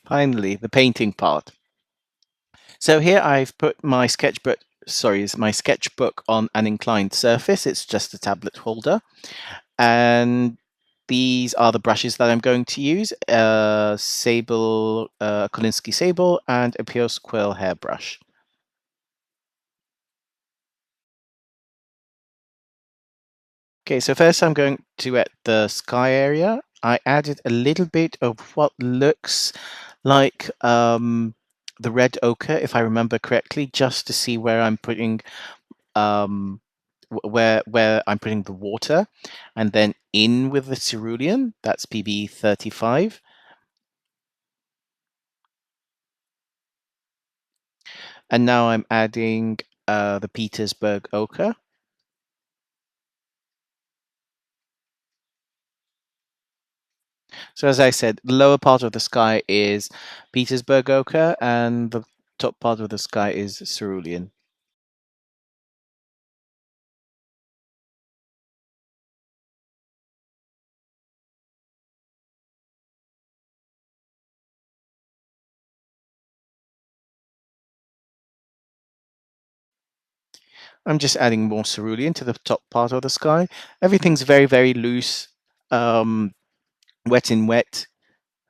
Finally, the painting part. So here I've put my sketchbook on an inclined surface. It's just a tablet holder. And these are the brushes that I'm going to use, Kolinsky Sable and a Pierce Quill hairbrush. Okay, so first I'm going to at the sky area. I added a little bit of what looks like the red ochre, if I remember correctly, just to see where I'm putting um, where I'm putting the water, and then in with the cerulean. That's PB35, and now I'm adding the Petersburg ochre. So as I said, the lower part of the sky is Petersburg ochre, and the top part of the sky is cerulean. I'm just adding more cerulean to the top part of the sky. Everything's very, very loose, um, wet in wet.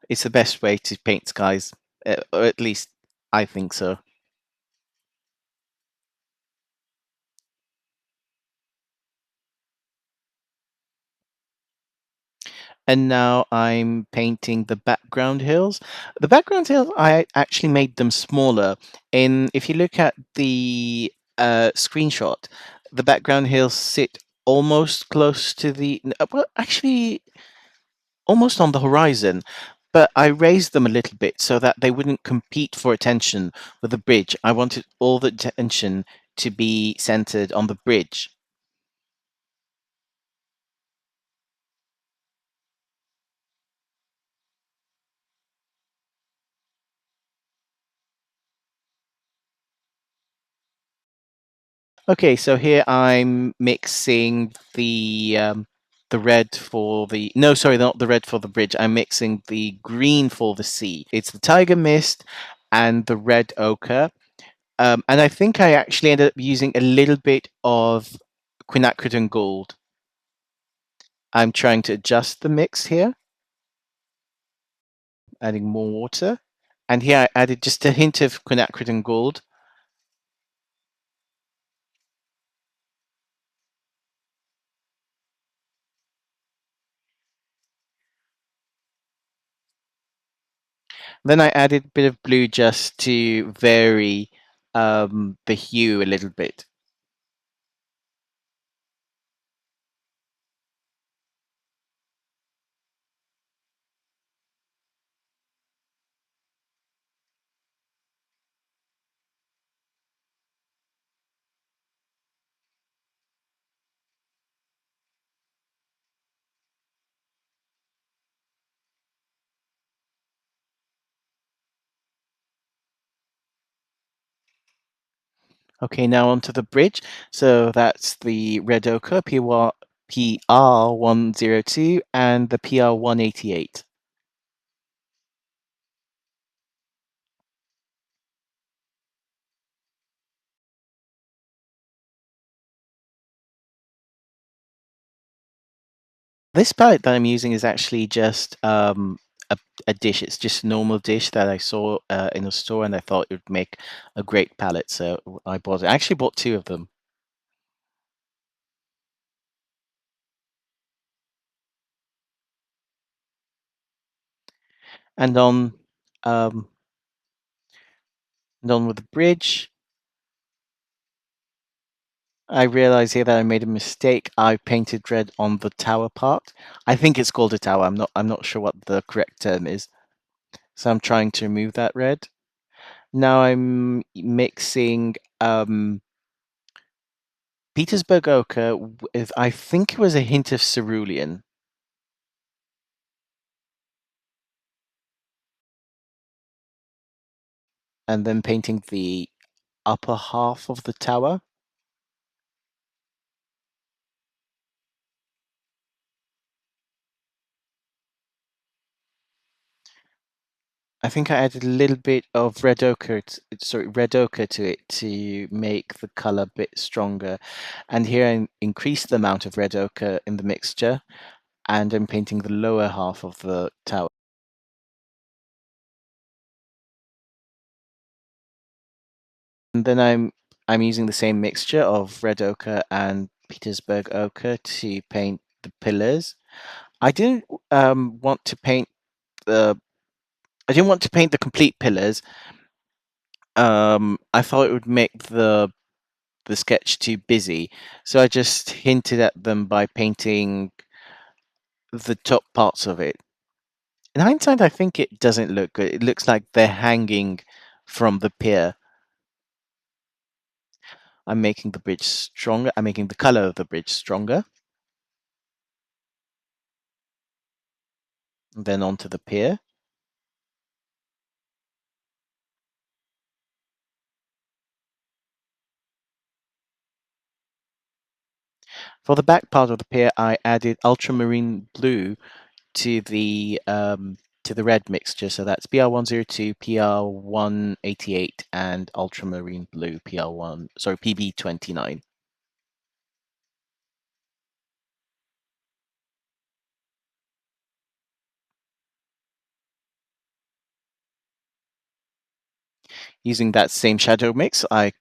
It's the best way to paint skies, or at least I think so. And now I'm painting the background hills. The background hills, I actually made them smaller. If you look at the screenshot, the background hills sit almost close to well, actually, almost on the horizon. But I raised them a little bit so that they wouldn't compete for attention with the bridge. I wanted all the attention to be centered on the bridge. Okay, so here I'm mixing the red for the no, sorry, not the red for the bridge. I'm mixing the green for the sea. It's the tiger mist and the red ochre. And I think I actually ended up using a little bit of quinacridone gold. I'm trying to adjust the mix here, adding more water. And here I added just a hint of quinacridone gold. Then I added a bit of blue just to vary the hue a little bit. Okay, now onto the bridge. So that's the red ochre PR102 and the PR188. This palette that I'm using is actually just a dish. It's just a normal dish that I saw in a store, and I thought it would make a great palette. So I bought it. I actually bought two of them. And um, and on with the bridge. I realize here that I made a mistake. I painted red on the tower part. I think it's called a tower. I'm not sure what the correct term is. So I'm trying to remove that red. Now I'm mixing Petersburg ochre with, I think it was a hint of cerulean, and then painting the upper half of the tower. I think I added a little bit of red ochre, red ochre to it to make the color a bit stronger. And here I increased the amount of red ochre in the mixture, and I'm painting the lower half of the tower. And then I'm using the same mixture of red ochre and Petersburg ochre to paint the pillars. I didn't want to paint the I didn't want to paint the complete pillars. I thought it would make the sketch too busy, so I just hinted at them by painting the top parts of it. In hindsight, I think it doesn't look good. It looks like they're hanging from the pier. I'm making the bridge stronger. I'm making the color of the bridge stronger. And then onto the pier. For the back part of the pier, I added ultramarine blue to the red mixture. So that's PR102, PR188, and ultramarine blue PB29. Using that same shadow mix, I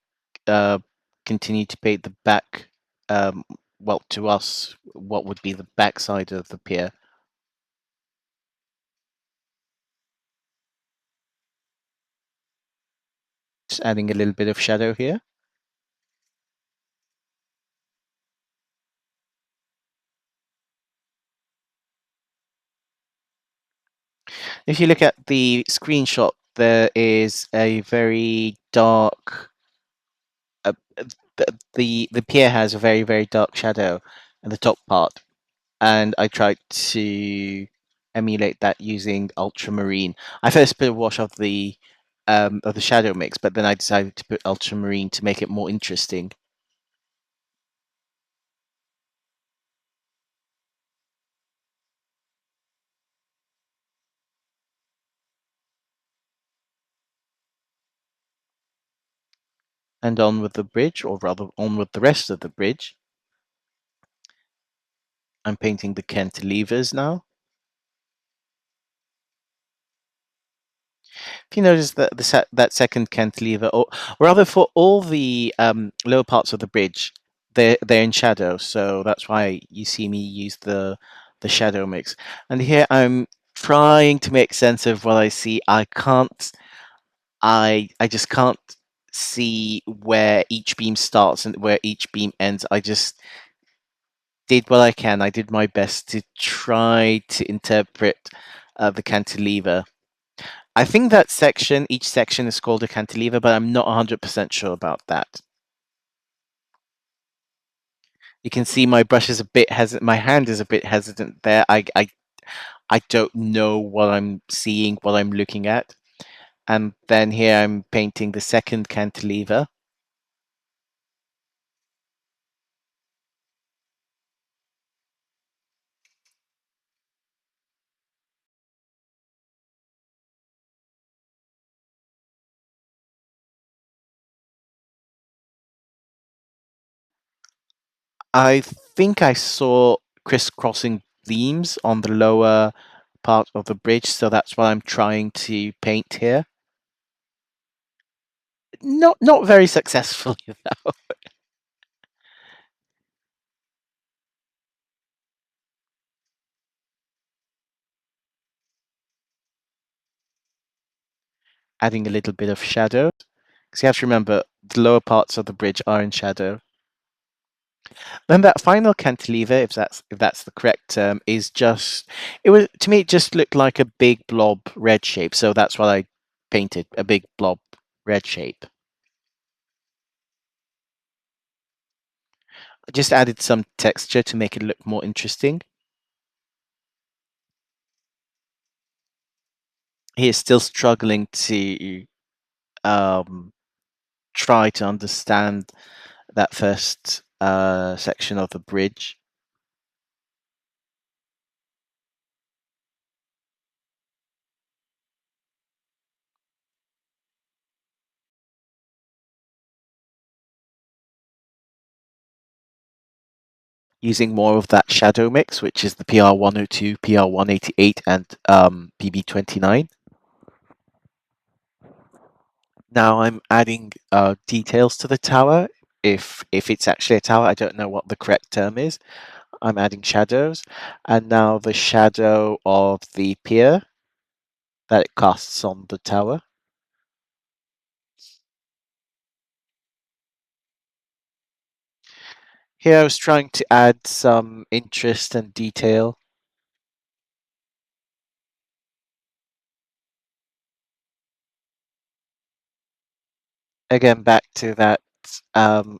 uh, continue to paint the back. Um, well, to us, what would be the back side of the pier? Just adding a little bit of shadow here. If you look at the screenshot, there is a very dark. The pier has a very dark shadow in the top part, and I tried to emulate that using ultramarine. I first put a wash of the shadow mix, but then I decided to put ultramarine to make it more interesting. And on with the bridge, or rather on with the rest of the bridge. I'm painting the cantilevers now. If you notice that that second cantilever, or rather for all the lower parts of the bridge, they're in shadow, so that's why you see me use the shadow mix. And here I'm trying to make sense of what I see. I just can't see where each beam starts and where each beam ends. I just did what I can. I did my best to try to interpret the cantilever. I think that each section is called a cantilever, but I'm not 100% sure about that. You can see my brush is a bit hesitant. My hand is a bit hesitant there. I don't know what I'm seeing, what I'm looking at. And then here I'm painting the second cantilever. I think I saw crisscrossing beams on the lower part of the bridge, so that's what I'm trying to paint here. Not very successfully though. Adding a little bit of shadow. Because you have to remember the lower parts of the bridge are in shadow. Then that final cantilever, if that's the correct term, is just it was to me it just looked like a big blob red shape, so that's what I painted, a big blob red shape. I just added some texture to make it look more interesting. He is still struggling to um, try to understand that first section of the bridge. using more of that shadow mix, which is the PR102, PR188, and PB29. Now I'm adding details to the tower. If it's actually a tower, I don't know what the correct term is. I'm adding shadows, and now the shadow of the pier that it casts on the tower. Here I was trying to add some interest and detail. Again, back to that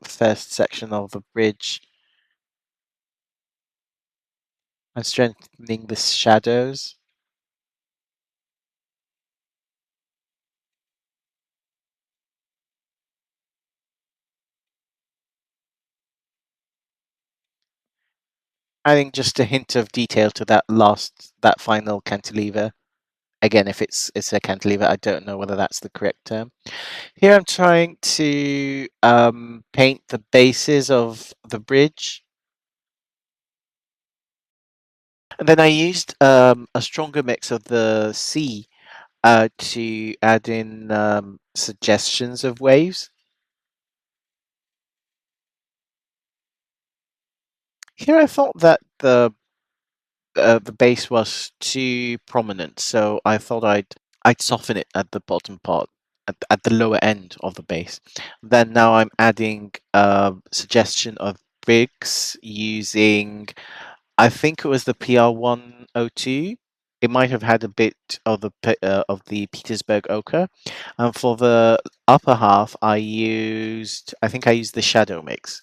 first section of the bridge. I'm strengthening the shadows. Adding just a hint of detail to that final cantilever. Again, if it's a cantilever, I don't know whether that's the correct term. Here I'm trying to paint the bases of the bridge. And then I used a stronger mix of the sea to add in suggestions of waves. Here I thought that the base was too prominent, so I thought I'd soften it at the bottom part, at the lower end of the base. Then now I'm adding a suggestion of bricks using, I think it was the PR102. It might have had a bit of the Petersburg ochre, and for the upper half, I think I used the shadow mix.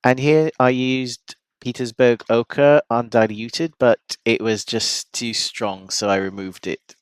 And here I used Petersburg ochre undiluted, but it was just too strong, so I removed it.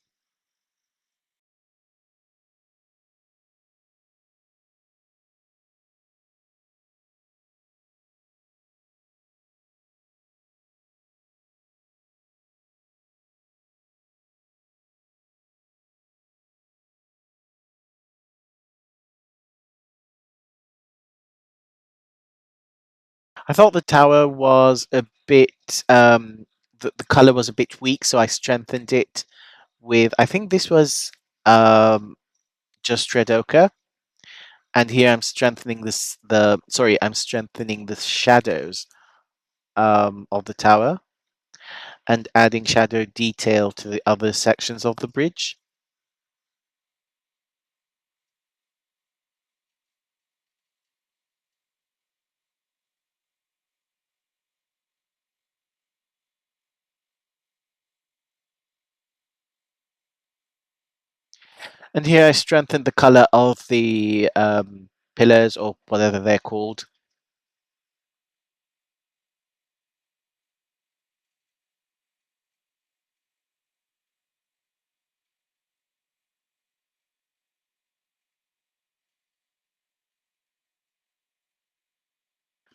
I thought the tower was a bit the color was a bit weak, so I strengthened it with, I think this was um just red ochre. And here I'm strengthening I'm strengthening the shadows of the tower and adding shadow detail to the other sections of the bridge. And here I strengthened the color of the pillars or whatever they're called.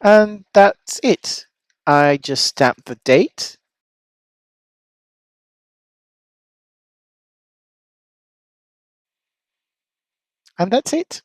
And that's it. I just stamped the date, and that's it.